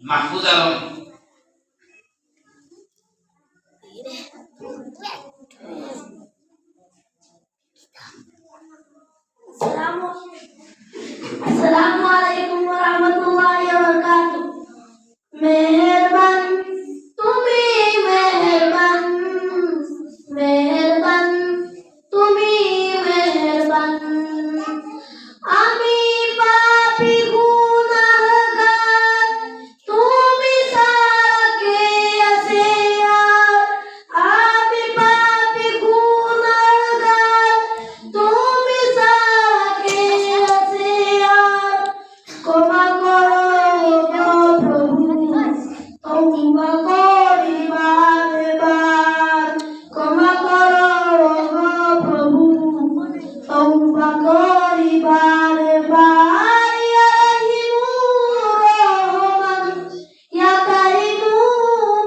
Mahfuz Alam. Assalamualaikum warahmatullahi wabarakatuh. Meherban, tumi meherban, meherban, tumi meherban. Ami papi gunahgar, tumi sake asiyar. Ami papi gunahgar, tumi sake asiyar. Koma koro Prabhu, Tauba koribar bar. Koma koro Prabhu, Tauba koribar bar. Ya Rahimu Rahman, Ya Karimu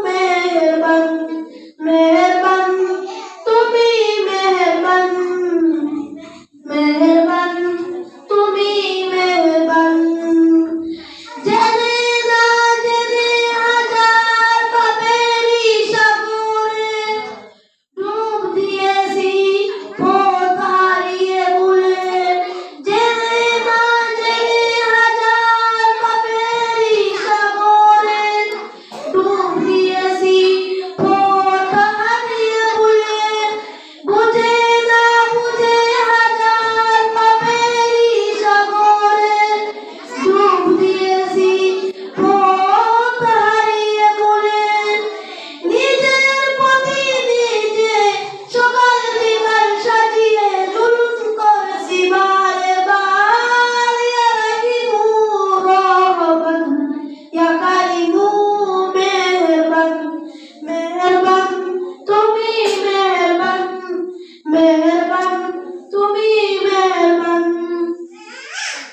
Meherban, Meherban, tumi meherban, meherban, tumi meherban. জেনে না জেনে হাজার পাপেরই সাগরে ডুব দিয়েছি পথ হারিয়ে ভুলে। জেনে না জেনে হাজার পাপেরই সাগরে ডুব দিয়েছি পথ হারিয়ে ভুলে। বুঝে না বুঝে হাজার পাপেরই সাগরে ডুব দিয়েছি পথ হারিয়ে ভুলে। নিজের প্রতি নিজে সকাল বিকাল সাজিয়ে জুলুম করেছি বারে বার। ইয়া রাহিমু রহমান, ইয়া কারিমু মেহেরবান, মেহেরবান, তুমি মেহেরবান, মেহেরবান, তুমি মেহেরবান।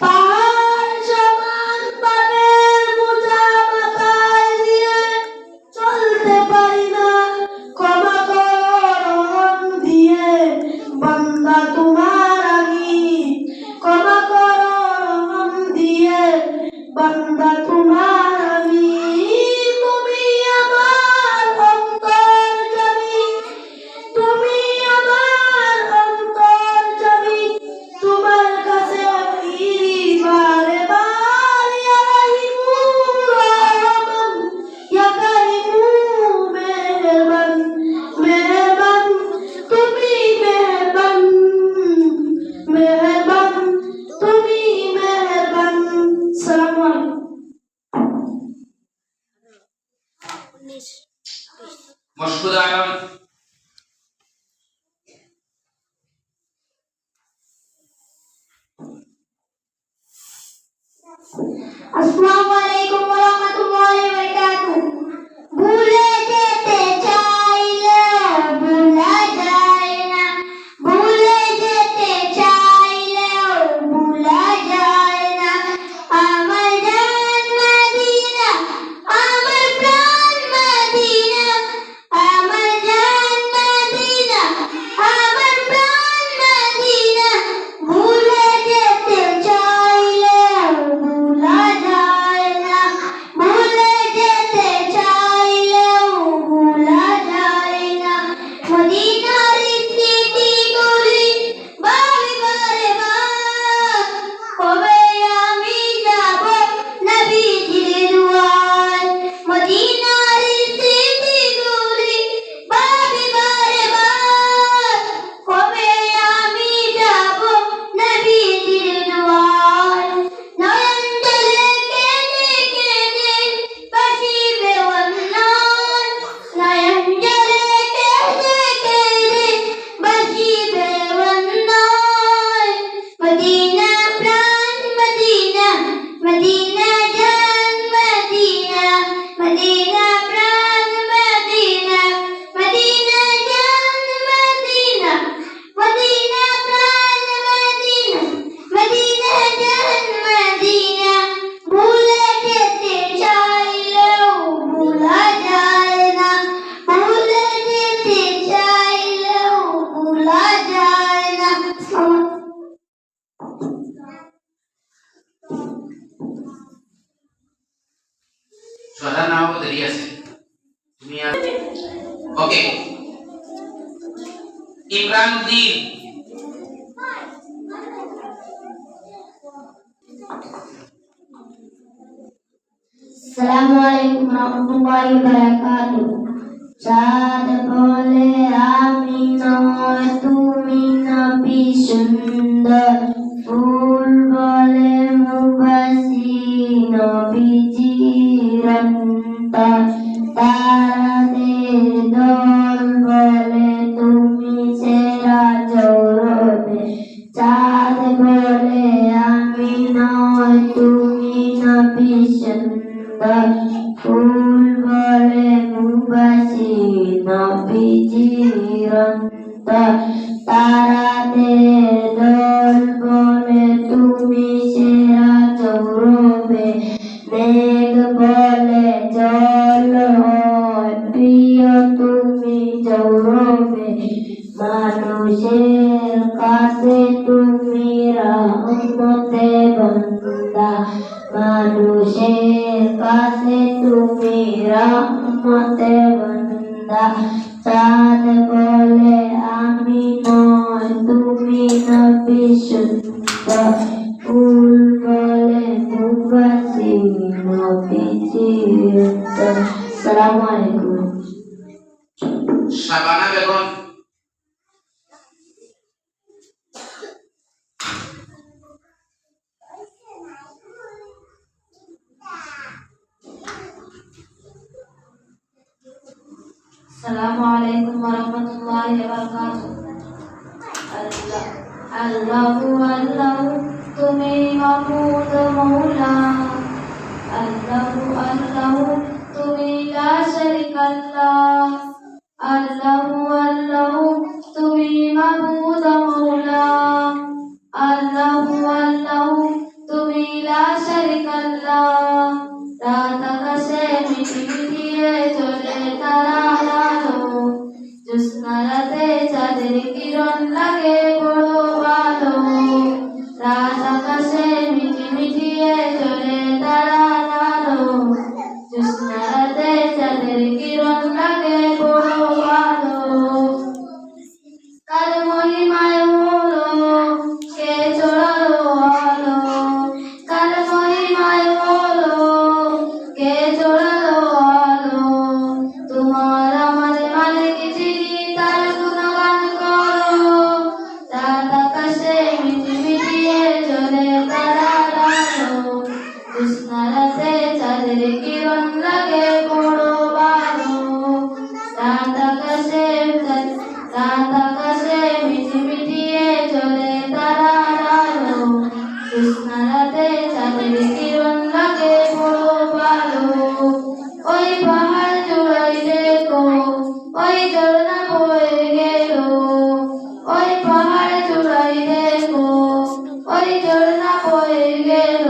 পাহাড় সমান পাপের বোঝা মাথায় দিয়ে চলতে পারি না, ক্ষমা করো রহম দিয়ে বান্দা তোমার আমি। ক্ষমা করো রহম দিয়ে বান্দা তোমার আমি। তুমি আমার অন্তর্যামী, তুমি আমার অন্তর্যামী, তোমার কাছে ফিরি বারে বার। ইয়া রাহিমু রহমান, ইয়া কারিমু মেহেরবান, মেহেরবান, তুমি মেহেরবান, মেহেরবান, তুমি মেহেরবান। আসসালামু আলাইকুম। Mashhud Alam. Assalamualaikum warahmatullahi wabarakatuh. ভুলে যেতে চাইলে ভুলা যায় না, ভুলে যেতে চাইলেও ভুলা যায় না। আমার জান মদিনা, আমার প্রাণ মদিনা, আমার জান মদিনা, আমার প্রাণ মদিনা। ভুলে যেতে চাইলেও ভুলা যায় শোধার নাম দেরি আছে তুমি ওকে Imran Uddin Assalamualaikum warahmatullahi wabarakatuh. চাঁদ বলে আমি নয় তুমি নবী সুন্দর, ফুল বলে মুবাসি নবীজির অন্তর, তারাদের দল বলে তুমি সেরা জৌরবে, চাঁদ বলে আমি নয় তুমি নবী সুন্দর, ফুল বলে মুবাসি নবীজির অন্তর, তারাদের দল বলে তুমি সেরা জৌরবে, মেঘ বলে জল হয় প্রিয় তুমি জৌরবে, মানুষের কাছে তুমি রহমতে বান্দা, মানুষের কাছে তুমি রহমতে বান্দা, চাঁদ বলে আমি নয় তুমি নবী সুন্দর, ফুল বলে মুবাসি নবীজির অন্তর। আসসালামু আলাইকুম। Shabana Begum Assalamualaikum warahmatullahi wabarakatuh. Allahu Allahu তুমি মাবুদ মৌলা, আল্লাহু আল্লাহু তুমি লা শারীকা লাহ, আল্লাহু আল্লাহু তুমি মাবুদ মৌলা, আল্লাহু আল্লাহু তুমি লা শারীকা লাহ, রাত আকাশে মিটি মিটিয়ে চলে তারা আলো, জ্যোৎস্না রাতে চাঁদের কিরণ লাগে বড় ভালো, রাত আকাশে মিটি মিটিয়ে চলে তারা আলো, জ্যোৎস্না রাতে চাঁদের কিরণ লাগে বড় ভালো, কার মহিমায় হলো কে চড়ালো আলো, কার মহিমায় হলো কে চড়ালো আলো, তোমার আমার মালিক যিনি তার গুণগান করো, রাত আকাশে মিটি মিটিয়ে চলে তারা আলো, জ্যোৎস্না রাতে চাঁদের কিরণ লাগে বড় ভালো, রাত আকাশে মিটি মিটিয়ে চলে তারা আলো, জ্যোৎস্না রাতে চাঁদের কিরণ লাগে বড় ভালো, ওই পাহাড় চূড়ায় দেখো ওই ঝর্ণা বয়ে গেল, ওই পাহাড় চূড়ায় দেখো ওই ঝর্ণা বয়ে গেল,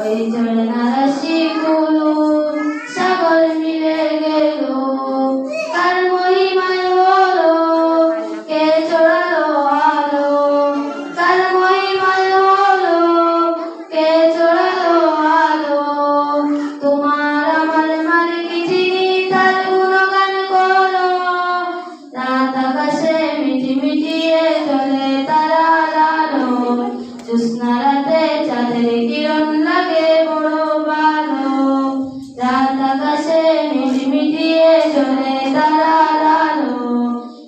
ওই ঝর্ণা রাশিগুলো সাগর মিলে গেল, কার মহিমায় হলো কে চড়ালো আলো, কার মহিমায় হলো কে চড়ালো আলো, তোমার আমার মালিক যিনি তার গুণগান করো, রাত আকাশে মিটি মিটিয়ে চলে তারা আলো, জ্যোৎস্না রাতে চাঁদের কিরণ লাগে বড় ভালো, রাত আকাশে মিটি মিটিয়ে চলে তারা আলো,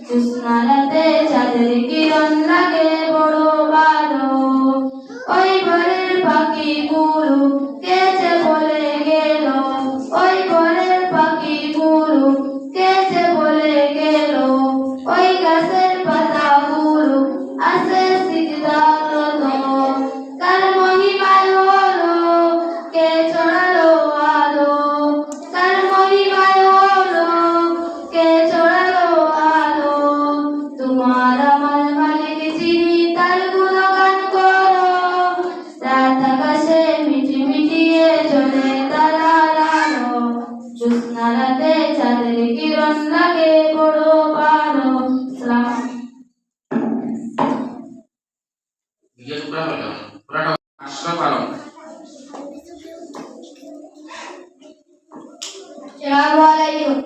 জ্যোৎস্না রাতে চাঁদের কিরণ লাগে বড় ভালো, ওই ঘরের পাখিগুলো কেচে বলে গেল, ওই ঘরের পাখিগুলো কেচে বলে গেল, ওই গাছের পাতাগুলো আছে সিজদারত, কার মহিমায় হলো কে চড়ালো আলো, কার মহিমায় হলো কে চড়ালো আলো, তোমার আমার মালিক যিনি তার গুণগান করো, রাত আকাশে মিটি মিটিয়ে চলে তারা আলো, জ্যোৎস্না রাতে চাঁদের কিরণ লাগে বড় ভালো। ভিডিও পুরা হলো পুরাটা আশরাফ আলম আসসালামু আলাইকুম।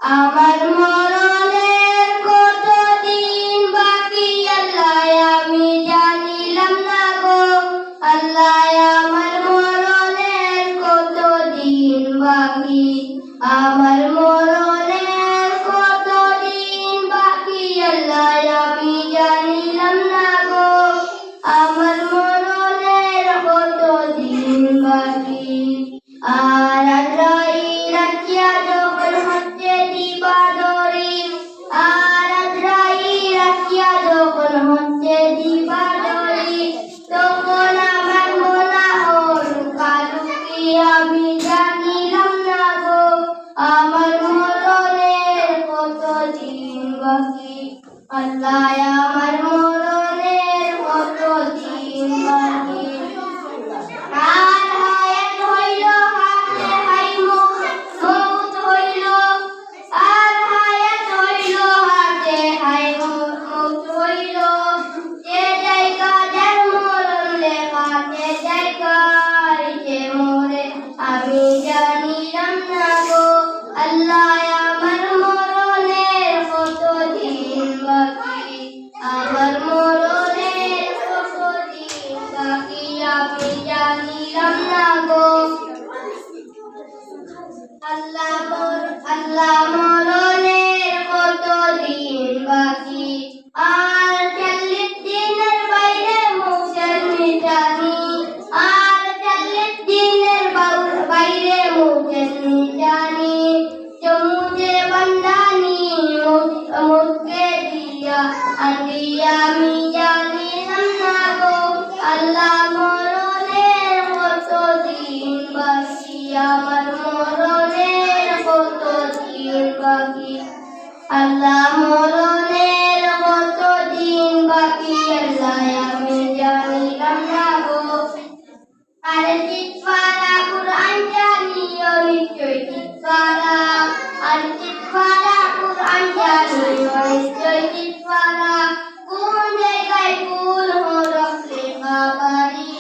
আমার মরণের কতদিন বাকি আল্লাহ আমি জানিলাম না গো। আল্লাহ আমার মরণের কতদিন বাকি, আমার মরণের কতদিন বাকি আল্লাহ আমি জানিলাম না গো। আমার মরণের কতদিন বাকি। আর আজরাইল আসিয়া যখন হচ্ছে দিবালোরি, আর আজরাইল আসিয়া যখন হচ্ছে দিবালোরি, তখন আমার গুনাহর কালুকি আমি জানিলাম না গো। আমার মরণের কতদিন বাকি আল্লাহ আমার মরণের কতদিন বাকি। আর হায়াত হইল হাতে হাই মউত হইল, আর হায়াত হইল হাতে হাই মউত হইল। যে জায়গাটার মরণ লেখা সে জায়গায় যে মরে আমি জানিলাম না গো। আল্লাহ আমার মরণের কতদিন বাকি, আমার মরণের কতদিন বাকি আমি জানিলাম না গো। আল্লাহ মরণের কতদিন বাকি। আর 40 দিনের বাইরে মুখের মিটানি, আর 40 দিনের বাইরে মুখের মিটানি। চমুচে বান্দানি মুখকে দিয়া আন্দিয়া আমি জানিলাম না গো। আল্লাহ মরণের কতদিন বাকি, আমার মরণের কতদিন বাকি। আল্লাহ মরণের কতদিন বাকি আল্লাহ আমি জানিলাম না গো। আর চিৎপারা কুরআন জানিও নিশ্চয় চিৎপারা, আর চিৎপারা কুরআন জানিও নিশ্চয় চিৎপারা। কোন জায়গায় কোন হরফ লেখা বাড়ি,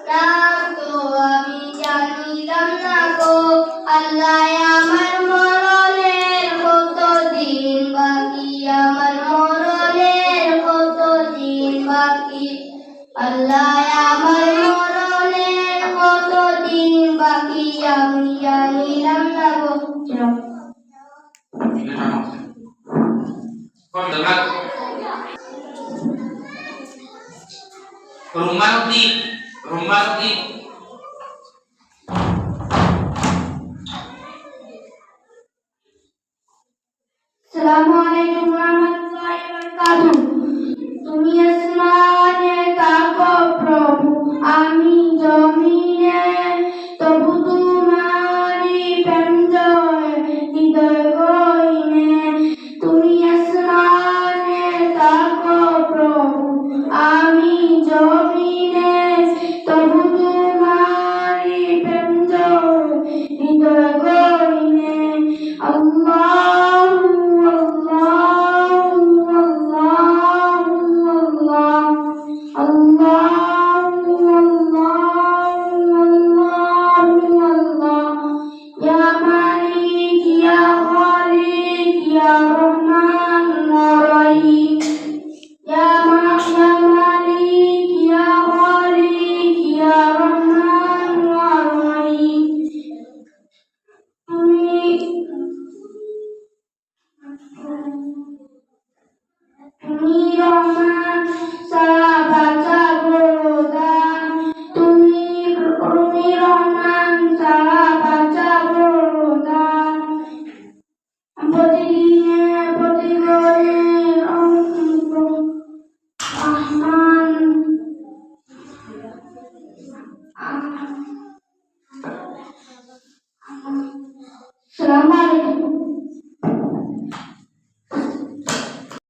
নাম তো আমি জানিলাম না গো। আল্লাহ আমার মরণের কতদিন বাকি, আমার মরণের কতদিন বাকি। আল্লাহ আমার মরণের কতদিন বাকি আমি জানিলাম না গো। Rumah di